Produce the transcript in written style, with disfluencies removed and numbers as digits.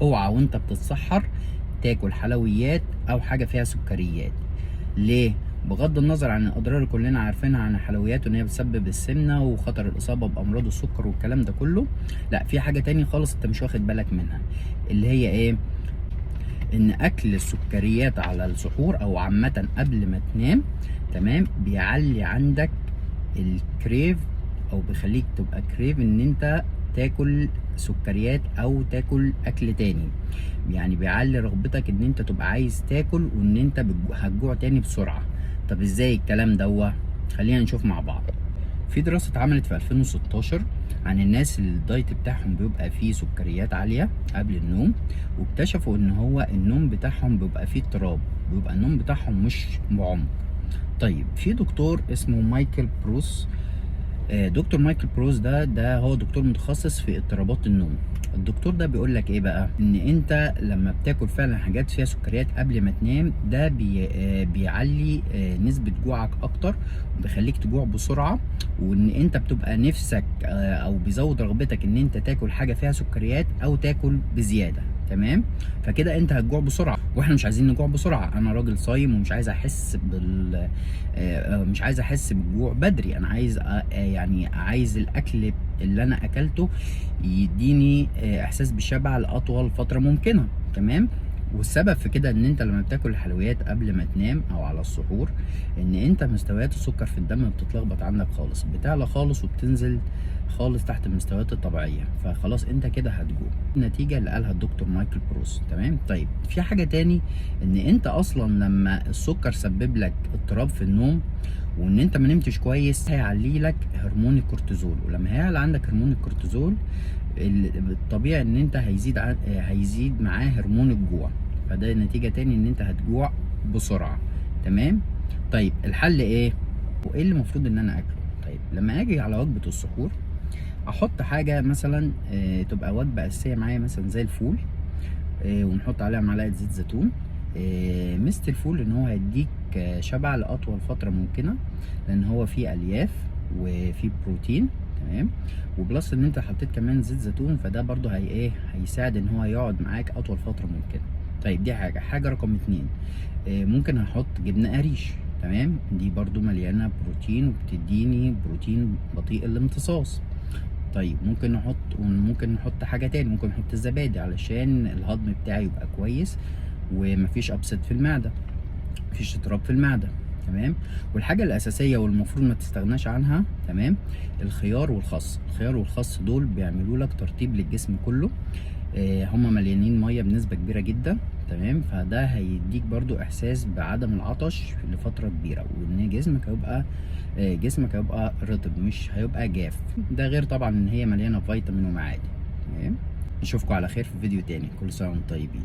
اوعى وانت بتتسحر تاكل حلويات او حاجه فيها سكريات. ليه؟ بغض النظر عن الاضرار اللي كلنا عارفينها عن الحلويات وان هي بتسبب السمنه وخطر الاصابه بامراض السكر والكلام ده كله، لا، في حاجه تاني خالص انت مش واخد بالك منها، اللي هي ايه؟ ان اكل السكريات على السحور او عامه قبل ما تنام، تمام، بيعلي عندك الكريف، او بيخليك تبقى كريف ان انت تاكل سكريات او تاكل اكل تاني. يعني بيعلي رغبتك ان انت تبقى عايز تاكل وان انت هتجوع تاني بسرعة. طب ازاي الكلام دوت؟ خلينا نشوف مع بعض. في دراسة اتعملت في 2016 عن الناس اللي الدايت بتاعهم بيبقى فيه سكريات عالية قبل النوم، واكتشفوا ان هو النوم بتاعهم بيبقى فيه اضطراب، بيبقى النوم بتاعهم مش بعمق. طيب في دكتور اسمه مايكل بروس. دكتور مايكل بروس ده هو دكتور متخصص في اضطرابات النوم. الدكتور ده بيقول لك ايه بقى؟ ان انت لما بتاكل فعلا حاجات فيها سكريات قبل ما تنام، ده بيعلي نسبة جوعك اكتر، وبيخليك تجوع بسرعة، وان انت بتبقى نفسك او بيزود رغبتك ان انت تاكل حاجة فيها سكريات او تاكل بزيادة. تمام. فكده انت هتجوع بسرعه، واحنا مش عايزين نجوع بسرعه. انا راجل صايم ومش عايز احس مش عايز احس بالجوع بدري. انا عايز يعني عايز الاكل اللي انا اكلته يديني احساس بالشبع لاطول فتره ممكنه. تمام. والسبب في كده ان انت لما بتاكل الحلويات قبل ما تنام او على السحور، ان انت مستويات السكر في الدم بتتلخبط عندك خالص، بتعلى خالص وبتنزل خالص تحت المستويات الطبيعيه، فخلاص انت كده هتجوع. النتيجه اللي قالها الدكتور مايكل بروس. تمام. طيب في حاجه تاني، ان انت اصلا لما السكر سبب لك اضطراب في النوم وان انت ما نمتش كويس، هيعلي لك هرمون الكورتيزول، ولما هيعلى عندك هرمون الكورتيزول الطبيعي ان انت هيزيد معاه هرمون الجوع، فده نتيجه تاني ان انت هتجوع بسرعه. تمام. طيب الحل ايه؟ وايه اللي المفروض ان انا اكله؟ طيب لما اجي على وجبه السحور، احط حاجه مثلا تبقى وجبه اساسيه معايا، مثلا زي الفول، ونحط عليها معلقه زيت زيتون. ميزه الفول ان هو هيديك شبع لاطول فتره ممكنه، لان هو فيه الياف وفيه بروتين. تمام. وبلس ان انت حطيت كمان زيت زيتون، فده برضو هيساعد ان هو يقعد معاك اطول فتره ممكنه. طيب دي حاجه رقم اتنين، ممكن هحط جبنه قريش. تمام. دي برضو مليانه بروتين وبتديني بروتين بطيء الامتصاص. طيب ممكن نحط حاجة تاني، ممكن نحط الزبادي علشان الهضم بتاعي يبقى كويس ومفيش أبسط في المعدة، مفيش اضطراب في المعدة. تمام. والحاجة الأساسية والمفروض ما تستغناش عنها، تمام، الخيار والخس. الخيار والخس دول بيعملوا لك ترطيب للجسم كله. هما مليانين ميه بنسبه كبيره جدا. تمام. فده هيديك برضو احساس بعدم العطش لفتره كبيره، وان جسمك هيبقى رطب، مش هيبقى جاف. ده غير طبعا ان هي مليانه فيتامين ومعادن. تمام. نشوفكم على خير في فيديو تاني. كل سنه وانتم طيبين.